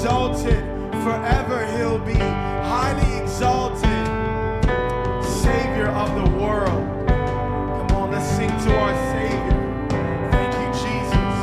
exalted. Forever he'll be highly exalted. Savior of the world. Come on, let's sing to our Savior. Thank you, Jesus.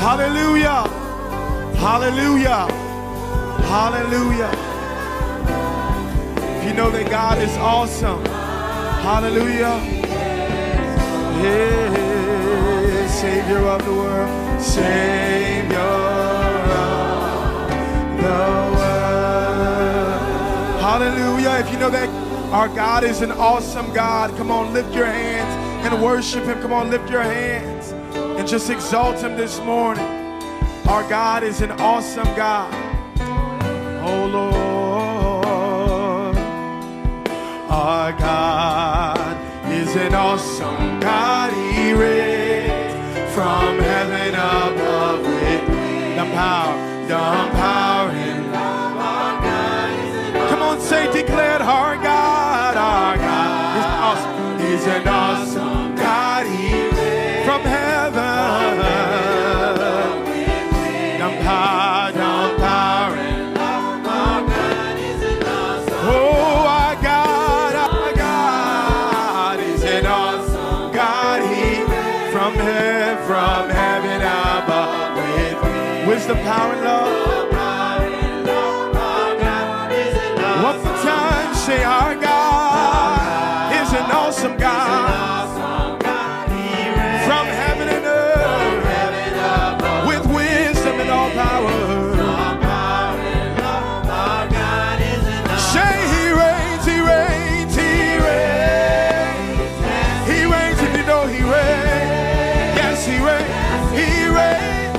Hallelujah. Hallelujah. Hallelujah. If you know that God is awesome, hallelujah. Yeah, Savior of the world, Savior of the world. Hallelujah. If you know that our God is an awesome God, come on, lift your hands and worship Him. Come on, lift your hands and just exalt Him this morning. Our God is an awesome God. Oh Lord, our God is an awesome God. He reigns from heaven above with the power and love. Our God is an awesome. Come on, say, declare, our God is awesome. He's an awesome God. He reigns from heaven. Power and love. Our God is an awesome. Oh, our God is an awesome God. He from heaven above with wisdom, power, and love. Our God is an awesome. One more time, say, our God is an awesome God. From heaven and earth. And all power. Say He reigns, He reigns, He reigns. He reigns if you know He reigns. Yes, He reigns, He reigns.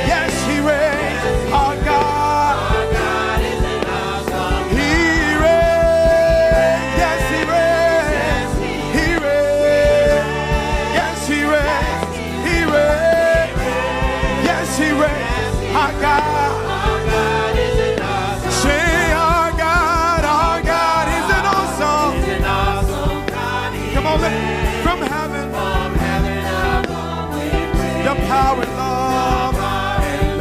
Yes, He reigns. Our God is an awesome. He reigns. Yes, He reigns. He reigns. Yes, He reigns. He reigns. He reigns. Our God is an awesome. Say, our God is an awesome. He's an awesome God. Come on, from heaven above, the power and love.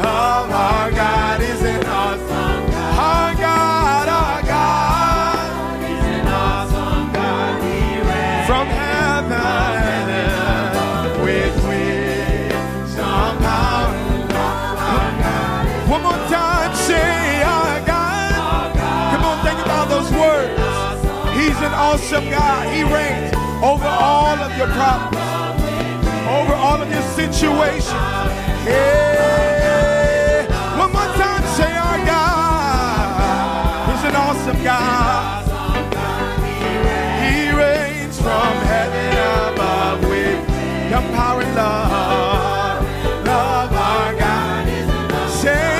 Our God is an awesome God. Our God is an awesome God. He reigns from heaven with awesome God. He reigns over all of your problems, over all of your situations. Hey, one more time, say our God is an awesome God. He reigns from heaven above with your power and love. Love our God. Say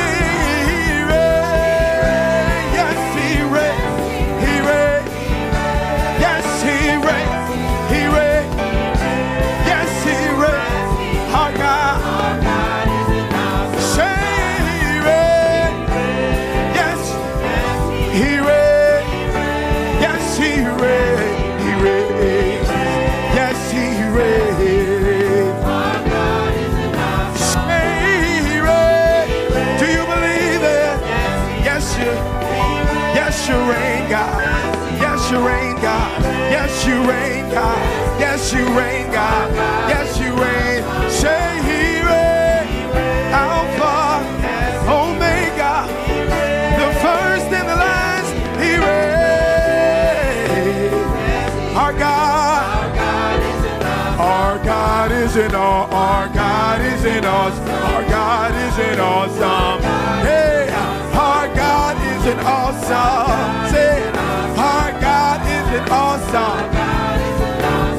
you reign, God. Yes, you reign, God. Yes, you reign, God. Yes, you reign, God. Yes, you reign. Say He reigns. Alpha, Omega, the first and the last. He reigns. Our God. Our God is in awe. Our God is in awesome. Our God is in awesome. Hey, our God is an awesome. Say, our God is an awesome.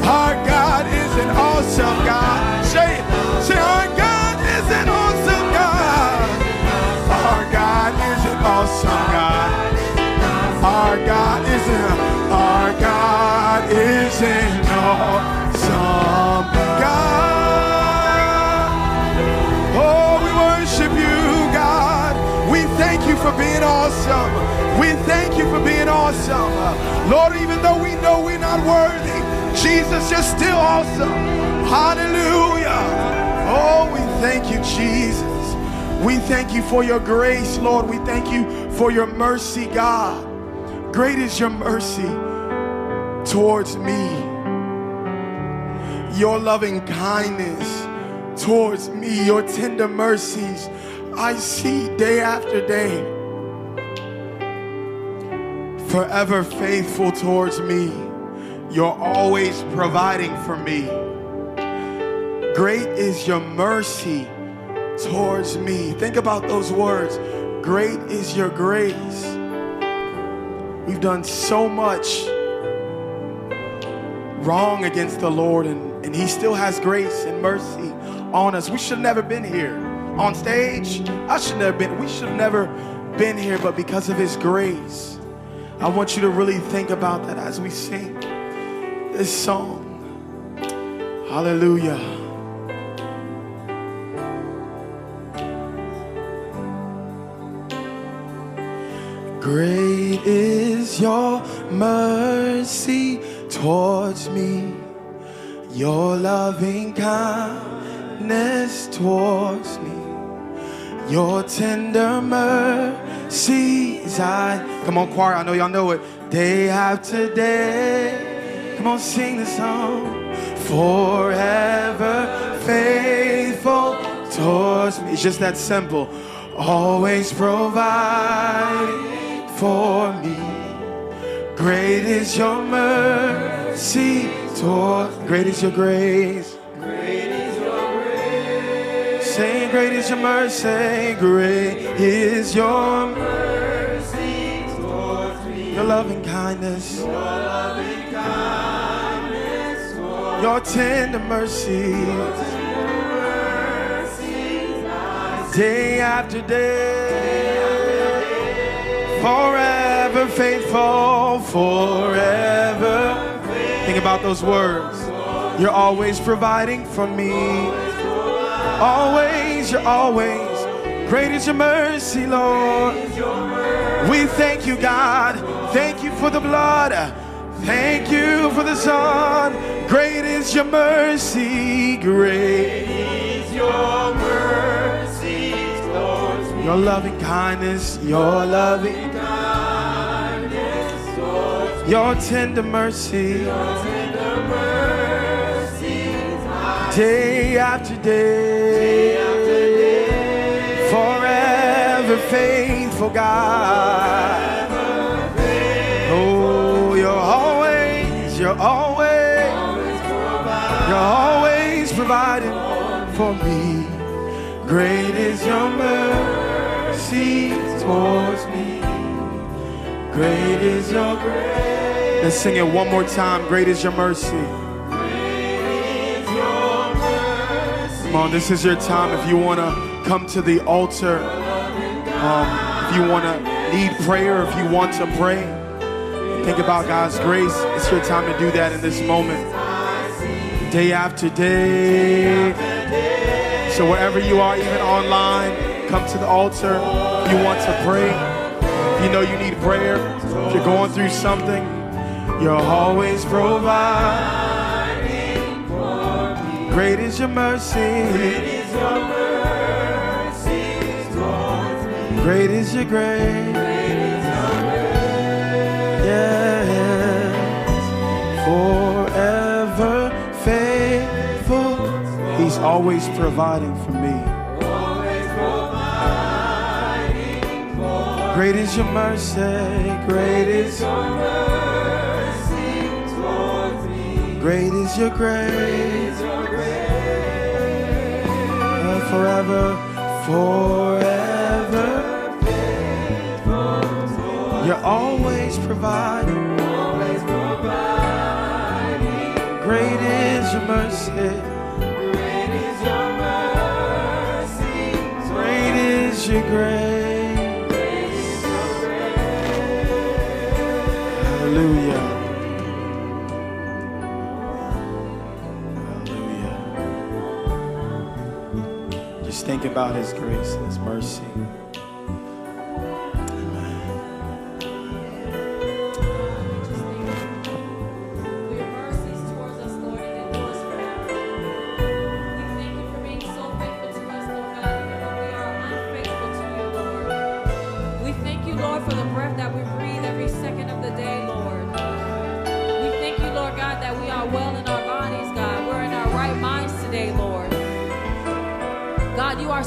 Our God is an awesome God. Say, our God is an awesome God. Our God is an awesome God. Our God is an awesome God. Oh, we worship you, God. We thank you for being awesome. We thank you for being awesome. Lord, even though we know we're not worthy, Jesus, you're still awesome. Hallelujah. Oh, we thank you, Jesus. We thank you for your grace, Lord. We thank you for your mercy, God. Great is your mercy towards me. Your loving kindness towards me, your tender mercies I see day after day. Forever faithful towards me. You're always providing for me. Great is your mercy towards me. Think about those words. Great is your grace. We've done so much wrong against the Lord, and He still has grace and mercy on us. We should have never been here on stage. We should have never been here, but because of His grace, I want you to really think about that as we sing this song. Hallelujah. Great is your mercy towards me, your loving kindness towards me, your tender mercies come on, choir, I know y'all know it. Day after day, come on, sing the song. Forever faithful towards me. It's just that simple. Always providing for me. Great is your mercy towards. Great is your grace. Great is your grace. Say, great is your mercy. Great is your mercy towards me. Your loving kindness. Your loving kindness towards your tender mercy. Day after day, forever faithful, forever. Think about those words. You're always providing for me. Always, you're always. Great is your mercy, Lord. We thank you, God. Thank you for the blood. Thank you for the Son. Great is your mercy. Great is your mercy. Your loving kindness, your loving kindness, your tender mercy, day after day, forever faithful God. Oh, you're always You're always providing for me. Great is your mercy towards me. Great is your grace. Let's sing it one more time. Great is your mercy. Great is your mercy. Come on, this is your time. If you want to come to the altar, if you want to need prayer, if you want to pray, think about God's grace. It's your time to do that in this moment. Day after day. So wherever you are, even online, come to the altar. If you want to pray, if you know you need prayer, if you're going through something, you're always providing for me. Great is your mercy. Great is your mercy towards me. Great is your grace. Great is your grace. Yes. Forever faithful. He's always providing for me. Always providing for me. Great is your mercy. Great is your mercy towards me. Great is your grace. Forever, forever faithful. You're always providing. Always providing. Great is your mercy. Great is your mercy. Great is your grace. Great is your grace. Hallelujah. Think about his grace and his mercy.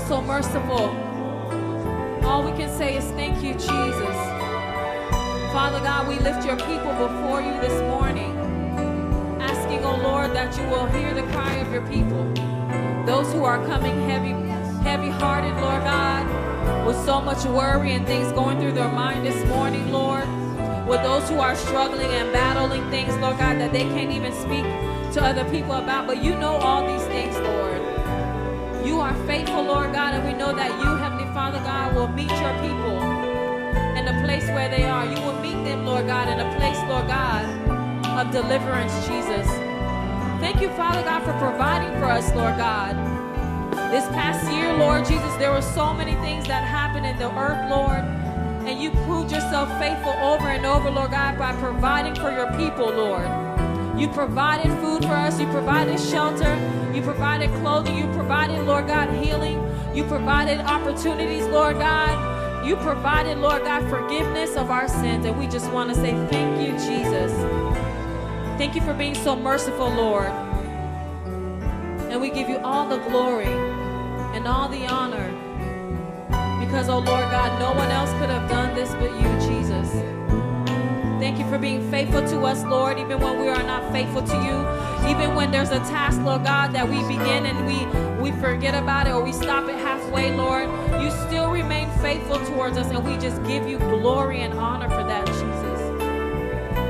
So merciful. All we can say is thank you, Jesus. Father God, we lift your people before you this morning, asking, oh Lord, that you will hear the cry of your people. Those who are coming heavy-hearted, Lord God, with so much worry and things going through their mind this morning, Lord. With those who are struggling and battling things, Lord God, that they can't even speak to other people about, but you know all these things, Lord. You are faithful, Lord God, and we know that you, Heavenly Father God, will meet your people in the place where they are. You will meet them, Lord God, in a place, Lord God, of deliverance, Jesus. Thank you, Father God, for providing for us, Lord God. This past year, Lord Jesus, there were so many things that happened in the earth, Lord, and you proved yourself faithful over and over, Lord God, by providing for your people, Lord. You provided food for us. You provided shelter. You provided clothing. You provided, Lord God, healing. You provided opportunities, Lord God. You provided, Lord God, forgiveness of our sins. And we just want to say thank you, Jesus. Thank you for being so merciful, Lord. And we give you all the glory and all the honor. Because, oh Lord God, no one else could have done this but you, Jesus. Thank you for being faithful to us, Lord, even when we are not faithful to you. Even when there's a task, Lord God, that we begin and we forget about it or we stop it halfway, Lord. You still remain faithful towards us, and we just give you glory and honor for that, Jesus.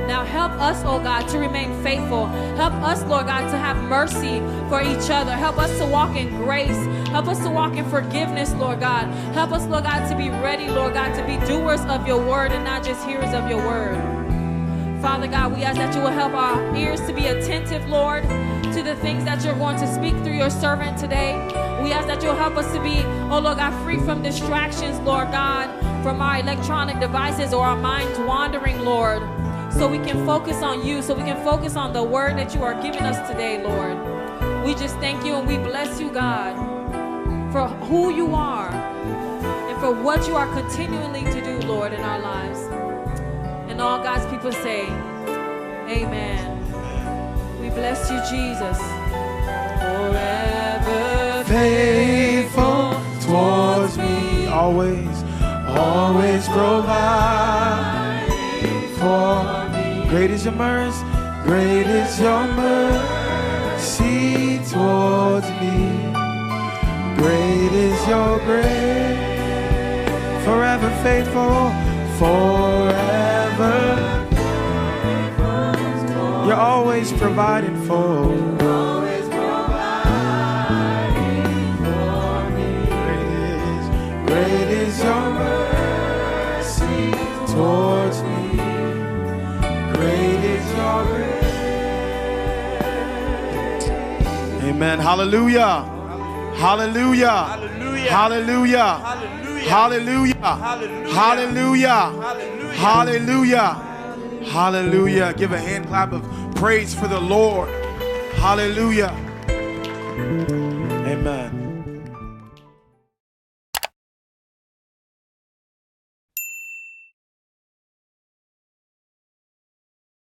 Now help us, oh God, to remain faithful. Help us, Lord God, to have mercy for each other. Help us to walk in grace. Help us to walk in forgiveness, Lord God. Help us, Lord God, to be ready, Lord God, to be doers of your word and not just hearers of your word. Father God, we ask that you will help our ears to be attentive, Lord, to the things that you're going to speak through your servant today. We ask that you'll help us to be, oh Lord God, free from distractions, Lord God, from our electronic devices or our minds wandering, Lord, so we can focus on you, so we can focus on the word that you are giving us today, Lord. We just thank you and we bless you, God, for who you are and for what you are continually to do, Lord, in our lives. And all God's people say, amen. We bless you, Jesus. Forever faithful towards me, always, always providing for me. Great is your mercy, great is your mercy towards me. Great is your grace, forever faithful, forever. You're always providing for. Always providing for me. Great is your mercy towards me. Great is your grace. Amen. Hallelujah. Hallelujah. Hallelujah. Hallelujah. Hallelujah. Hallelujah. Hallelujah. Give a hand clap of praise for the Lord. Hallelujah.